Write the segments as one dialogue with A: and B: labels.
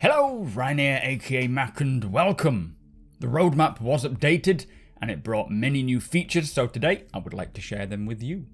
A: Hello, Rainier aka Mac, and welcome! The roadmap was updated and it brought many new features, so today I would like to share them with you.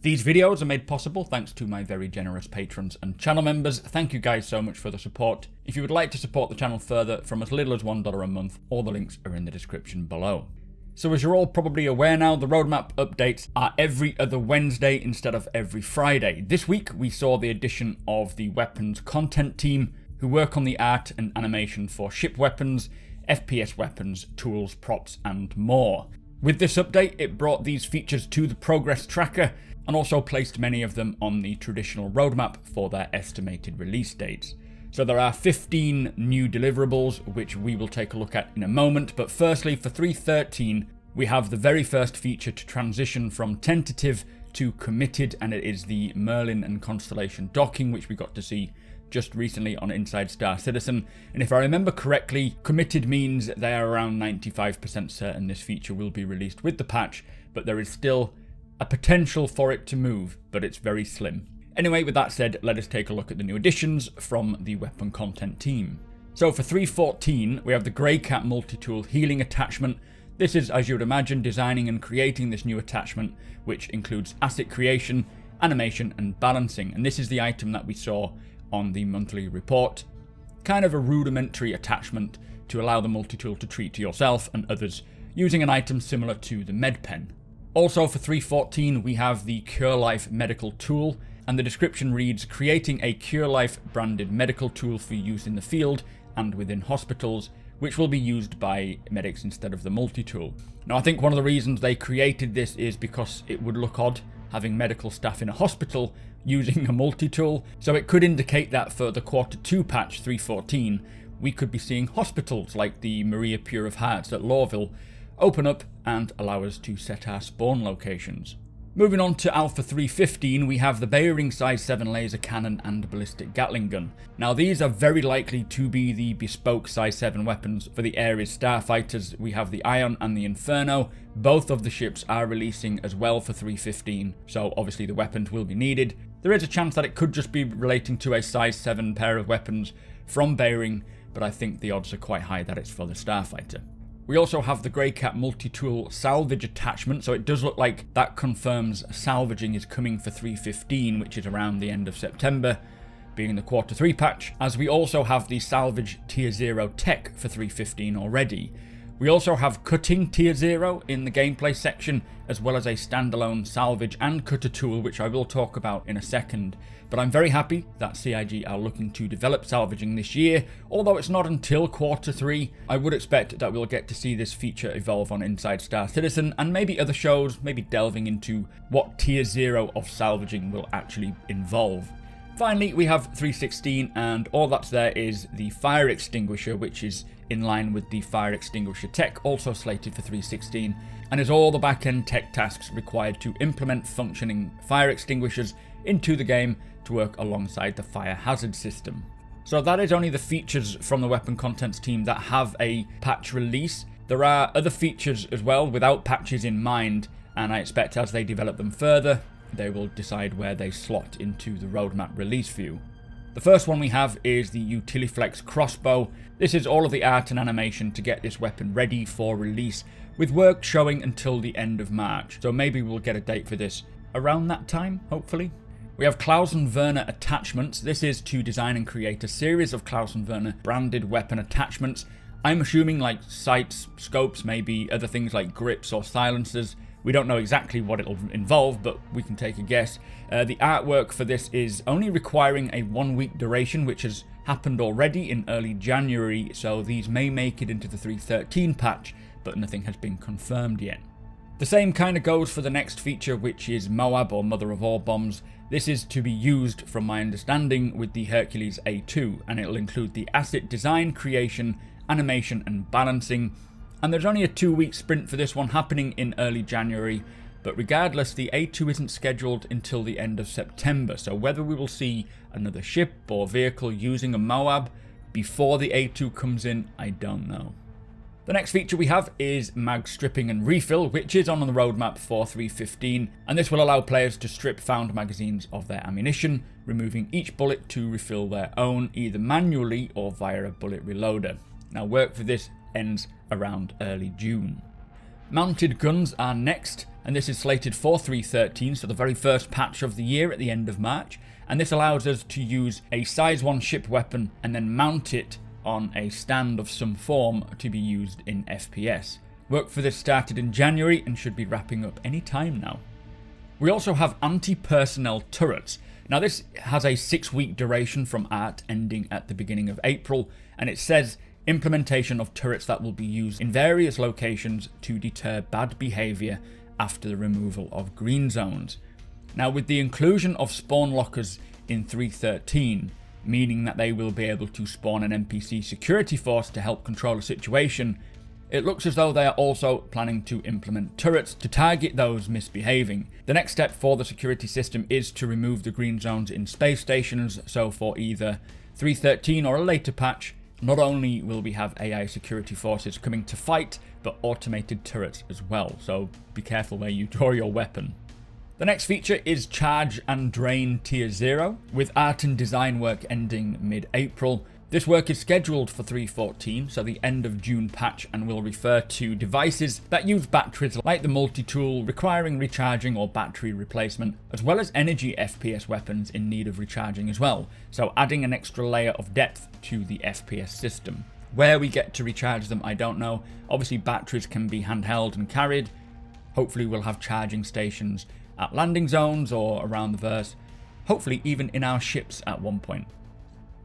A: These videos are made possible thanks to my very generous patrons and channel members. Thank you guys so much for the support. If you would like to support the channel further from as little as $1 a month, all the links are in the description below. So as you're all probably aware now, the roadmap updates are every other Wednesday instead of every Friday. This week we saw the addition of the weapons content team, who work on the art and animation for ship weapons, FPS weapons, tools, props, and more. With this update, it brought these features to the progress tracker and also placed many of them on the traditional roadmap for their estimated release dates. So there are 15 new deliverables, which we will take a look at in a moment, but firstly, for 3.13, we have the very first feature to transition from tentative to committed, and it is the Merlin and Constellation docking, which we got to see just recently on Inside Star Citizen. And if I remember correctly, committed means they are around 95% certain this feature will be released with the patch, but there is still a potential for it to move, but it's very slim. Anyway, with that said, let us take a look at the new additions from the weapon content team. So for 3.14, we have the Grey Cat multi-tool healing attachment. This is, as you would imagine, designing and creating this new attachment, which includes asset creation, animation, and balancing. And this is the item that we saw on the monthly report. Kind of a rudimentary attachment to allow the multi-tool to treat yourself and others using an item similar to the med pen. Also for 3.14, we have the Cure Life medical tool, and the description reads, creating a Cure Life branded medical tool for use in the field and within hospitals, which will be used by medics instead of the multi-tool. Now I think one of the reasons they created this is because it would look odd having medical staff in a hospital using a multi-tool, so it could indicate that for the Q2 patch 3.14, we could be seeing hospitals like the Maria Pure of Hearts at Lawville open up and allow us to set our spawn locations. Moving on to Alpha 3.15, we have the Bearing Size 7 laser cannon and ballistic Gatling gun. Now these are very likely to be the bespoke Size 7 weapons for the Ares starfighters. We have the Ion and the Inferno. Both of the ships are releasing as well for 3.15, so obviously the weapons will be needed. There is a chance that it could just be relating to a Size 7 pair of weapons from Bearing, but I think the odds are quite high that it's for the starfighter. We also have the Grey Cat multi-tool salvage attachment, so it does look like that confirms salvaging is coming for 3.15, which is around the end of September, being the Q3 patch, as we also have the salvage tier 0 tech for 3.15 already. We also have cutting tier 0 in the gameplay section, as well as a standalone salvage and cutter tool, which I will talk about in a second. But I'm very happy that CIG are looking to develop salvaging this year, although it's not until Q3. I would expect that we'll get to see this feature evolve on Inside Star Citizen and maybe other shows, maybe delving into what tier 0 of salvaging will actually involve. Finally, we have 3.16, and all that's there is the fire extinguisher, which is in line with the fire extinguisher tech, also slated for 3.16, and is all the back-end tech tasks required to implement functioning fire extinguishers into the game to work alongside the fire hazard system. So that is only the features from the weapon contents team that have a patch release. There are other features as well without patches in mind, and I expect as they develop them further, they will decide where they slot into the roadmap release view. The first one we have is the Utiliflex crossbow. This is all of the art and animation to get this weapon ready for release, with work showing until the end of March, so maybe we'll get a date for this around that time, hopefully. We have Klaus and Werner attachments. This is to design and create a series of Klaus and Werner branded weapon attachments. I'm assuming like sights, scopes, maybe other things like grips or silencers. We don't know exactly what it'll involve, but we can take a guess. The artwork for this is only requiring a 1-week duration, which has happened already in early January, so these may make it into the 3.13 patch, but nothing has been confirmed yet. The same kind of goes for the next feature, which is Moab, or Mother of All Bombs. This is to be used, from my understanding, with the Hercules A2, and it'll include the asset design, creation, animation, and balancing. And there's only a 2-week sprint for this one happening in early January, but regardless, the A2 isn't scheduled until the end of September, so whether we will see another ship or vehicle using a Moab before the A2 comes in, I don't know. The next feature we have is mag stripping and refill, which is on the roadmap for 3.15, and this will allow players to strip found magazines of their ammunition, removing each bullet to refill their own, either manually or via a bullet reloader. Now, work for this ends around early June. Mounted guns are next, and this is slated for 3.13, so the very first patch of the year at the end of March, and this allows us to use a size 1 ship weapon and then mount it on a stand of some form to be used in FPS. Work for this started in January and should be wrapping up any time now. We also have anti-personnel turrets. Now this has a 6-week duration from art ending at the beginning of April, and it says implementation of turrets that will be used in various locations to deter bad behaviour after the removal of green zones. Now, with the inclusion of spawn lockers in 3.13, meaning that they will be able to spawn an NPC security force to help control a situation, it looks as though they are also planning to implement turrets to target those misbehaving. The next step for the security system is to remove the green zones in space stations, so for either 3.13 or a later patch, not only will we have AI security forces coming to fight, but automated turrets as well, so be careful where you draw your weapon. The next feature is Charge and Drain Tier 0, with art and design work ending mid-April. This work is scheduled for 3.14, so the end of June patch, and will refer to devices that use batteries like the multi-tool requiring recharging or battery replacement, as well as energy FPS weapons in need of recharging as well, so adding an extra layer of depth to the FPS system. Where we get to recharge them, I don't know. Obviously batteries can be handheld and carried. Hopefully we'll have charging stations at landing zones or around the verse, hopefully even in our ships at one point.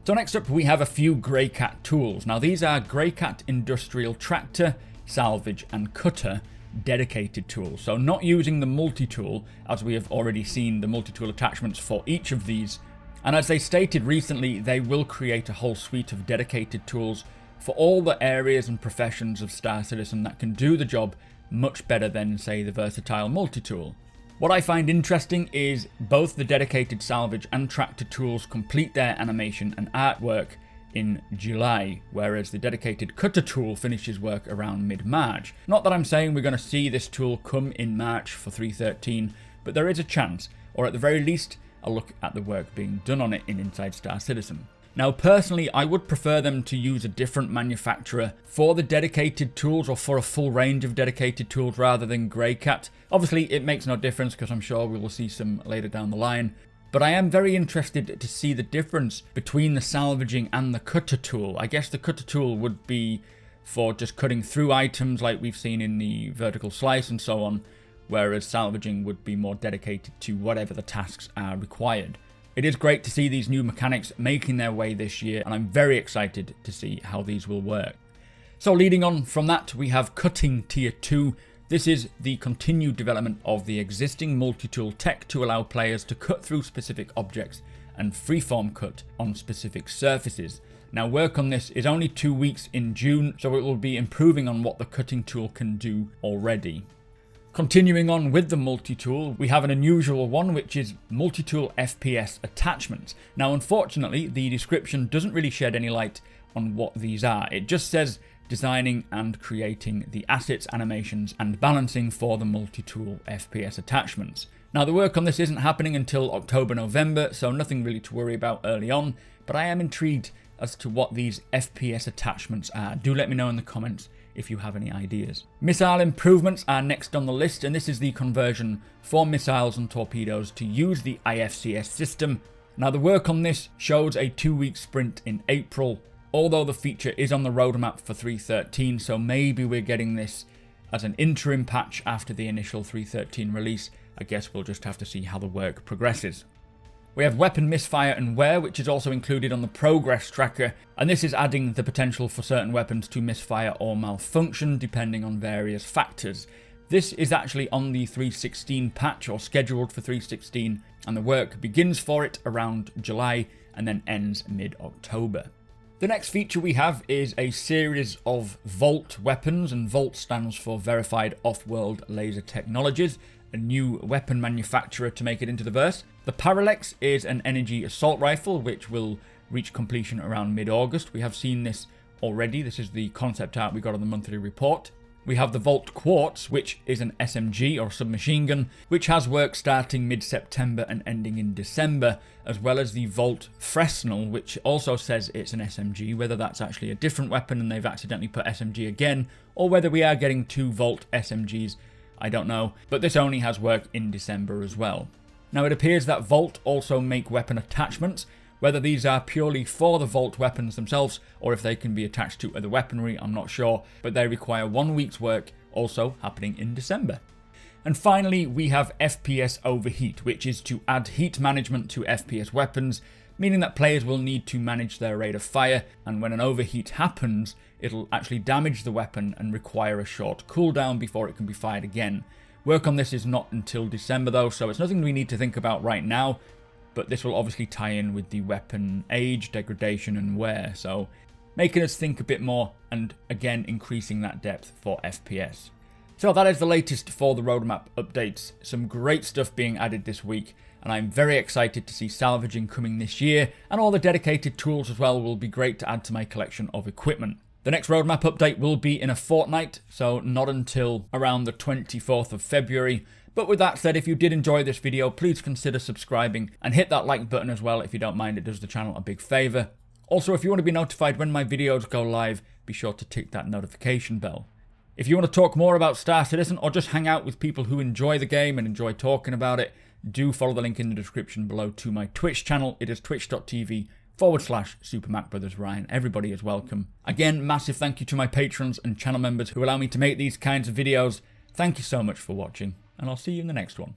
A: So next up we have a few Greycat tools. Now these are Greycat Industrial Tractor, Salvage and Cutter dedicated tools. So not using the multi-tool, as we have already seen the multi-tool attachments for each of these. And as they stated recently, they will create a whole suite of dedicated tools for all the areas and professions of Star Citizen that can do the job much better than, say, the versatile multi-tool. What I find interesting is both the dedicated salvage and tractor tools complete their animation and artwork in July, whereas the dedicated cutter tool finishes work around mid-March. Not that I'm saying we're going to see this tool come in March for 3.13, but there is a chance, or at the very least, a look at the work being done on it in Inside Star Citizen. Now personally, I would prefer them to use a different manufacturer for the dedicated tools, or for a full range of dedicated tools, rather than Greycat. Obviously it makes no difference because I'm sure we will see some later down the line, but I am very interested to see the difference between the salvaging and the cutter tool. I guess the cutter tool would be for just cutting through items like we've seen in the vertical slice and so on, whereas salvaging would be more dedicated to whatever the tasks are required. It is great to see these new mechanics making their way this year, and I'm very excited to see how these will work. So leading on from that, we have Cutting Tier 2. This is the continued development of the existing multi-tool tech to allow players to cut through specific objects and freeform cut on specific surfaces. Now work on this is only 2 weeks in June, so it will be improving on what the cutting tool can do already. Continuing on with the multi-tool, we have an unusual one, which is multi-tool FPS attachments. Now unfortunately, the description doesn't really shed any light on what these are. It just says designing and creating the assets, animations and balancing for the multi-tool FPS attachments. Now the work on this isn't happening until October-November, so nothing really to worry about early on, but I am intrigued as to what these FPS attachments are. Do let me know in the comments if you have any ideas. Missile improvements are next on the list, and this is the conversion for missiles and torpedoes to use the IFCS system. Now the work on this shows a 2-week sprint in April, although the feature is on the roadmap for 3.13, so maybe we're getting this as an interim patch after the initial 3.13 release. I guess we'll just have to see how the work progresses. We have weapon misfire and wear, which is also included on the progress tracker, and this is adding the potential for certain weapons to misfire or malfunction depending on various factors. This is actually on the 3.16 patch, or scheduled for 3.16, and the work begins for it around July and then ends mid-October. The next feature we have is a series of Vault weapons, and Vault stands for Verified Off-World Laser Technologies, a new weapon manufacturer to make it into the verse. The Parallax is an energy assault rifle which will reach completion around mid-August. We have seen this already. This is the concept art we got on the monthly report. We have the Volt Quartz, which is an SMG or submachine gun, which has work starting mid-September and ending in December, as well as the Volt Fresnel, which also says it's an SMG, whether that's actually a different weapon and they've accidentally put SMG again, or whether we are getting 2 Volt SMGs, I don't know, but this only has work in December as well. Now it appears that Volt also make weapon attachments. Whether these are purely for the Volt weapons themselves or if they can be attached to other weaponry, I'm not sure, but they require 1 week's work, also happening in December. And finally, we have FPS Overheat, which is to add heat management to FPS weapons, meaning that players will need to manage their rate of fire, and when an overheat happens, it'll actually damage the weapon and require a short cooldown before it can be fired again. Work on this is not until December though, so it's nothing we need to think about right now. But this will obviously tie in with the weapon age, degradation and wear, so making us think a bit more and again increasing that depth for FPS. So that is the latest for the roadmap updates. Some great stuff being added this week, and I'm very excited to see Salvaging coming this year, and all the dedicated tools as well will be great to add to my collection of equipment. The next roadmap update will be in a fortnight, so not until around the 24th of February. But with that said, if you did enjoy this video, please consider subscribing and hit that like button as well if you don't mind. It does the channel a big favour. Also, if you want to be notified when my videos go live, be sure to tick that notification bell. If you want to talk more about Star Citizen or just hang out with people who enjoy the game and enjoy talking about it, do follow the link in the description below to my Twitch channel. It is twitch.tv/supermacbrothers Ryan. Everybody is welcome. Again, massive thank you to my patrons and channel members who allow me to make these kinds of videos. Thank you so much for watching, and I'll see you in the next one.